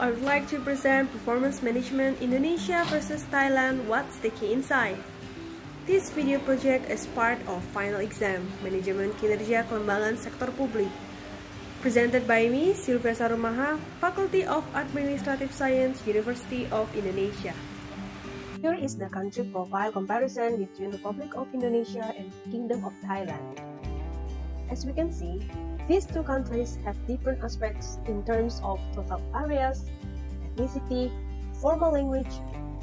I would like to present Performance Management Indonesia versus Thailand, What's the Key Insight? This video project is part of final exam, Manajemen Kinerja, Kelembagaan, Sektor, Publik. Presented by me, Sylvia Sarumaha, Faculty of Administrative Science, University of Indonesia. Here is the country profile comparison between the Republic of Indonesia and Kingdom of Thailand. As we can see, these two countries have different aspects in terms of total areas, ethnicity, formal language,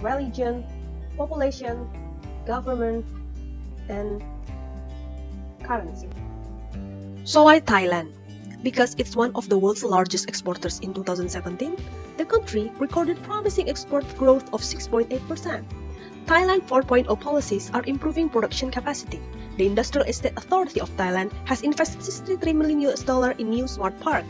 religion, population, government, and currency. So why Thailand? Because it's one of the world's largest exporters in 2017, the country recorded promising export growth of 6.8%. Thailand 4.0 policies are improving production capacity. The Industrial Estate Authority of Thailand has invested $63 million in new smart park.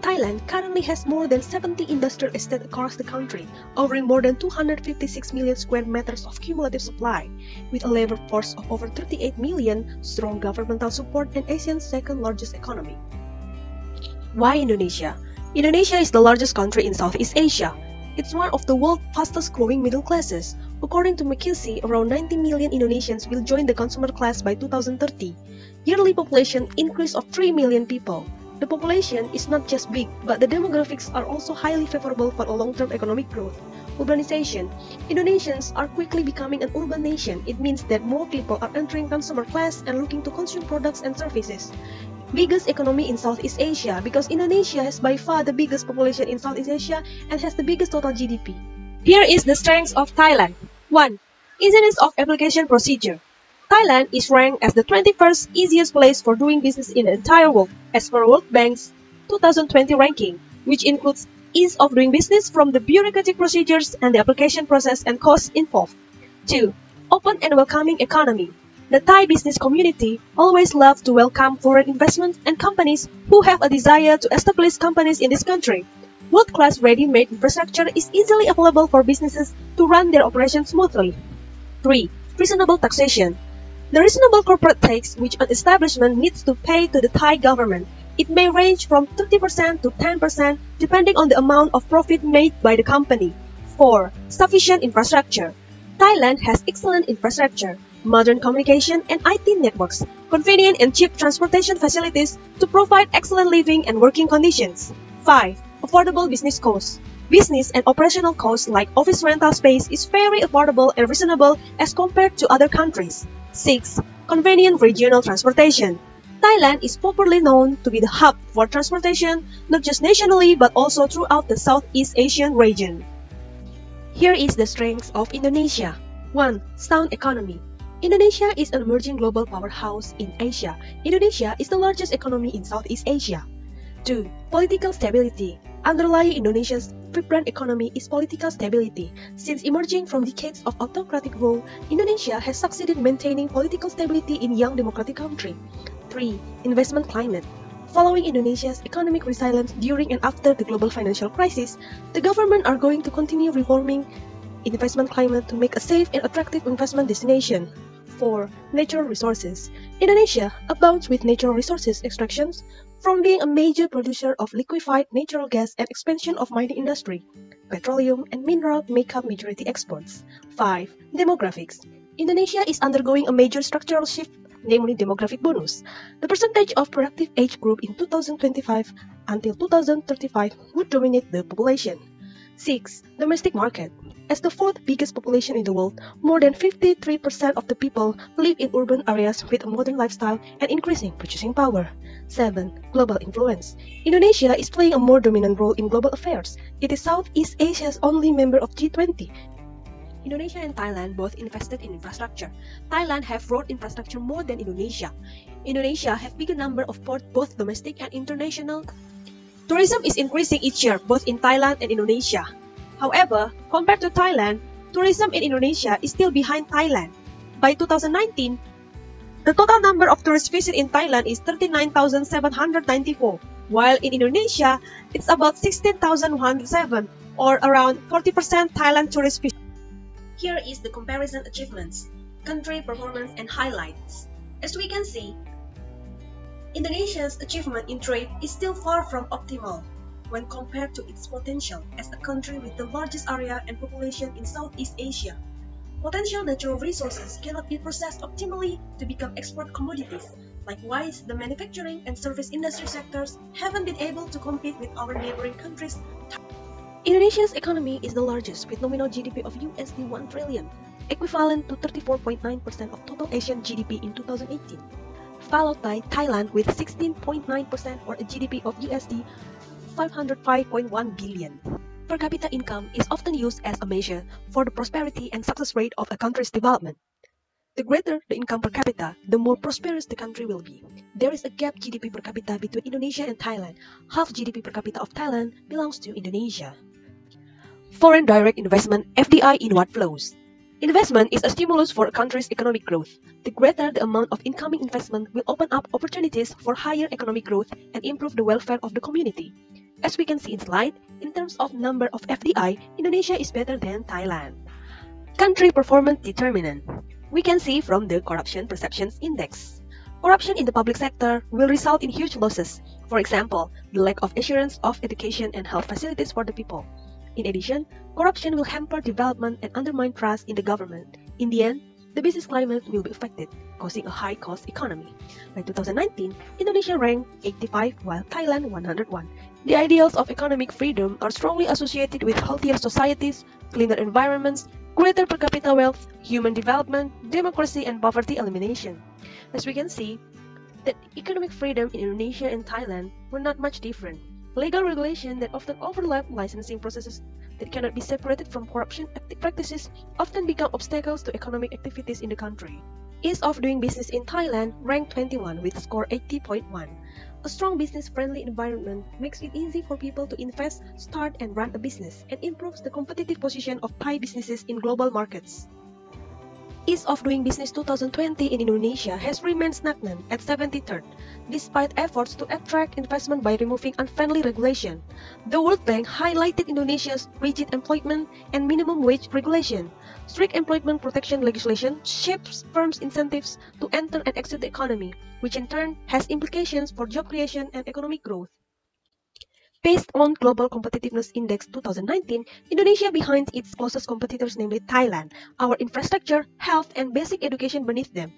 Thailand currently has more than 70 industrial estates across the country, offering more than 256 million square meters of cumulative supply, with a labor force of over 38 million, strong governmental support, and Asia's second largest economy. Why Indonesia? Indonesia is the largest country in Southeast Asia. It's one of the world's fastest growing middle classes. According to McKinsey, around 90 million Indonesians will join the consumer class by 2030. Yearly population increase of 3 million people. The population is not just big, but the demographics are also highly favorable for a long-term economic growth. Urbanization. Indonesians are quickly becoming an urban nation. It means that more people are entering consumer class and looking to consume products and services. Biggest economy in Southeast Asia, because Indonesia has by far the biggest population in Southeast Asia and has the biggest total GDP. Here is the strengths of Thailand. 1. Easiness of application procedure. Thailand is ranked as the 21st easiest place for doing business in the entire world, as per World Bank's 2020 ranking, which includes ease of doing business from the bureaucratic procedures and the application process and costs involved. 2. Open and welcoming economy. The Thai business community always loves to welcome foreign investments and companies who have a desire to establish companies in this country. World-class ready-made infrastructure is easily available for businesses to run their operations smoothly. 3. Reasonable taxation. The reasonable corporate tax which an establishment needs to pay to the Thai government. It may range from 30% to 10% depending on the amount of profit made by the company. 4. Sufficient infrastructure. Thailand has excellent infrastructure, modern communication and IT networks, convenient and cheap transportation facilities to provide excellent living and working conditions. 5. Affordable business costs. Business and operational costs like office rental space is very affordable and reasonable as compared to other countries. 6. Convenient regional transportation. Thailand is popularly known to be the hub for transportation, not just nationally but also throughout the Southeast Asian region. Here is the strengths of Indonesia. 1. Sound economy. Indonesia is an emerging global powerhouse in Asia. Indonesia is the largest economy in Southeast Asia. 2. Political stability. Underlying Indonesia's vibrant economy is political stability. Since emerging from decades of autocratic rule, Indonesia has succeeded maintaining political stability in young democratic country. 3. Investment climate. Following Indonesia's economic resilience during and after the global financial crisis, the government are going to continue reforming investment climate to make a safe and attractive investment destination. 4. Natural resources. Indonesia abounds with natural resources extractions, from being a major producer of liquefied natural gas and expansion of mining industry. Petroleum and mineral make up majority exports. 5. Demographics. Indonesia is undergoing a major structural shift, namely demographic bonus. The percentage of productive age group in 2025 until 2035 would dominate the population. 6. Domestic market. As the fourth biggest population in the world, more than 53% of the people live in urban areas with a modern lifestyle and increasing purchasing power. 7. Global influence. Indonesia is playing a more dominant role in global affairs. It is Southeast Asia's only member of G20. Indonesia and Thailand both invested in infrastructure. Thailand have road infrastructure more than Indonesia. Indonesia have bigger number of ports, both domestic and international. Tourism is increasing each year, both in Thailand and Indonesia. However, compared to Thailand, tourism in Indonesia is still behind Thailand. By 2019, the total number of tourist visits in Thailand is 39,794, while in Indonesia, it's about 16,107, or around 40% Thailand tourist visits. Here is the comparison achievements, country performance and highlights. As we can see, Indonesia's achievement in trade is still far from optimal. when compared to its potential as a country with the largest area and population in Southeast Asia. Potential natural resources cannot be processed optimally to become export commodities. Likewise, the manufacturing and service industry sectors haven't been able to compete with our neighboring countries. Indonesia's economy is the largest with nominal GDP of USD 1 trillion, equivalent to 34.9% of total Asian GDP in 2018, followed by Thailand with 16.9% or a GDP of USD 505.1 billion. Per capita income is often used as a measure for the prosperity and success rate of a country's development. The greater the income per capita, the more prosperous the country will be. There is a gap GDP per capita between Indonesia and Thailand. Half GDP per capita of Thailand belongs to Indonesia. Foreign direct investment (FDI) inward flows. Investment is a stimulus for a country's economic growth. The greater the amount of incoming investment will open up opportunities for higher economic growth and improve the welfare of the community. As we can see in slide, in terms of number of FDI, Indonesia is better than Thailand. Country performance determinant. We can see from the Corruption Perceptions Index. Corruption in the public sector will result in huge losses. For example, the lack of assurance of education and health facilities for the people. In addition, corruption will hamper development and undermine trust in the government. In the end, the business climate will be affected, causing a high-cost economy. By 2019, Indonesia ranked 85 while Thailand 101. The ideals of economic freedom are strongly associated with healthier societies, cleaner environments, greater per capita wealth, human development, democracy, and poverty elimination. As we can see, that economic freedom in Indonesia and Thailand were not much different. Legal regulation that often overlap licensing processes that cannot be separated from corruption practices often become obstacles to economic activities in the country. Ease of doing business in Thailand ranked 21 with score 80.1. A strong business-friendly environment makes it easy for people to invest, start and run a business and improves the competitive position of Thai businesses in global markets. Ease of doing business 2020 in Indonesia has remained stagnant at 73rd, despite efforts to attract investment by removing unfriendly regulation. The World Bank highlighted Indonesia's rigid employment and minimum wage regulation. Strict employment protection legislation shapes firms' incentives to enter and exit the economy, which in turn has implications for job creation and economic growth. Based on Global Competitiveness Index 2019, Indonesia behind its closest competitors, namely Thailand, our infrastructure, health, and basic education beneath them.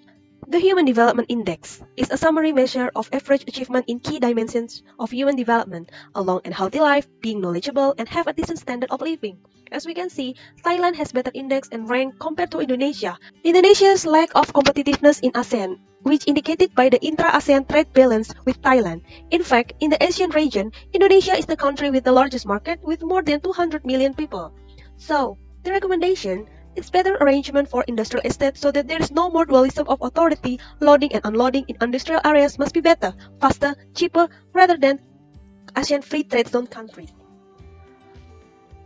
The Human Development Index is a summary measure of average achievement in key dimensions of human development, a long and healthy life, being knowledgeable, and have a decent standard of living. As we can see, Thailand has better index and rank compared to Indonesia. Indonesia's lack of competitiveness in ASEAN, which indicated by the intra-ASEAN trade balance with Thailand. In fact, in the Asian region, Indonesia is the country with the largest market with more than 200 million people. So, the recommendation is better arrangement for industrial estates so that there is no more dualism of authority. Loading and unloading in industrial areas must be better, faster, cheaper, rather than ASEAN free trade zone countries.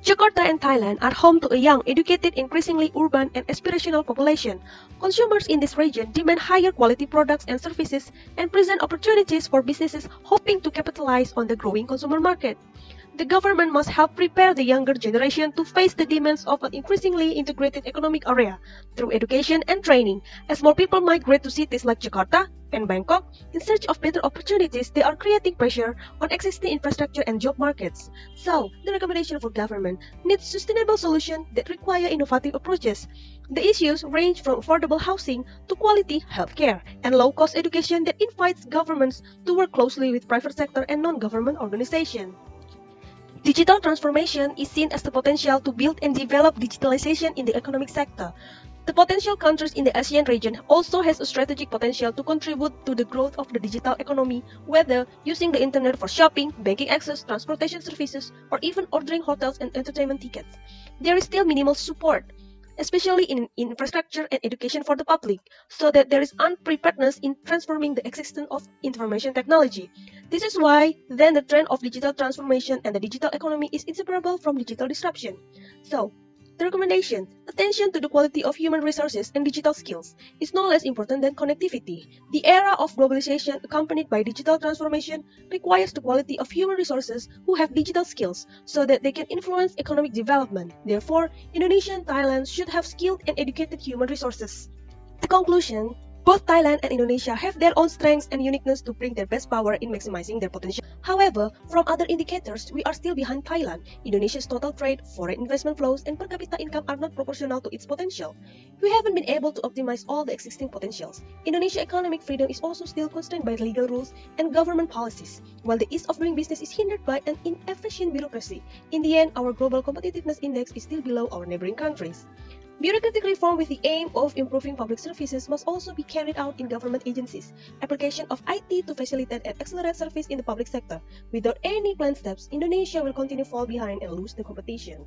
Jakarta and Thailand are home to a young, educated, increasingly urban and aspirational population. Consumers in this region demand higher quality products and services and present opportunities for businesses hoping to capitalize on the growing consumer market. The government must help prepare the younger generation to face the demands of an increasingly integrated economic area through education and training. As more people migrate to cities like Jakarta and Bangkok in search of better opportunities, they are creating pressure on existing infrastructure and job markets. So, the recommendation for government needs sustainable solutions that require innovative approaches. The issues range from affordable housing to quality healthcare and low-cost education that invites governments to work closely with private sector and non-government organizations. Digital transformation is seen as the potential to build and develop digitalization in the economic sector. The potential countries in the ASEAN region also has a strategic potential to contribute to the growth of the digital economy, whether using the internet for shopping, banking access, transportation services, or even ordering hotels and entertainment tickets. There is still minimal support, especially in infrastructure and education for the public, so that there is unpreparedness in transforming the existence of information technology. This is why then the trend of digital transformation and the digital economy is inseparable from digital disruption. So, the recommendation, attention to the quality of human resources and digital skills, is no less important than connectivity. The era of globalization accompanied by digital transformation requires the quality of human resources who have digital skills so that they can influence economic development. Therefore, Indonesia and Thailand should have skilled and educated human resources. The conclusion, Both Thailand and Indonesia have their own strengths and uniqueness to bring their best power in maximizing their potential. However, from other indicators, we are still behind Thailand. Indonesia's total trade, foreign investment flows, and per capita income are not proportional to its potential. We haven't been able to optimize all the existing potentials. Indonesia's economic freedom is also still constrained by legal rules and government policies, while the ease of doing business is hindered by an inefficient bureaucracy. In the end, our global competitiveness index is still below our neighboring countries. Bureaucratic reform with the aim of improving public services must also be carried out in government agencies. Application of IT to facilitate and accelerate service in the public sector. Without any planned steps, Indonesia will continue to fall behind and lose the competition.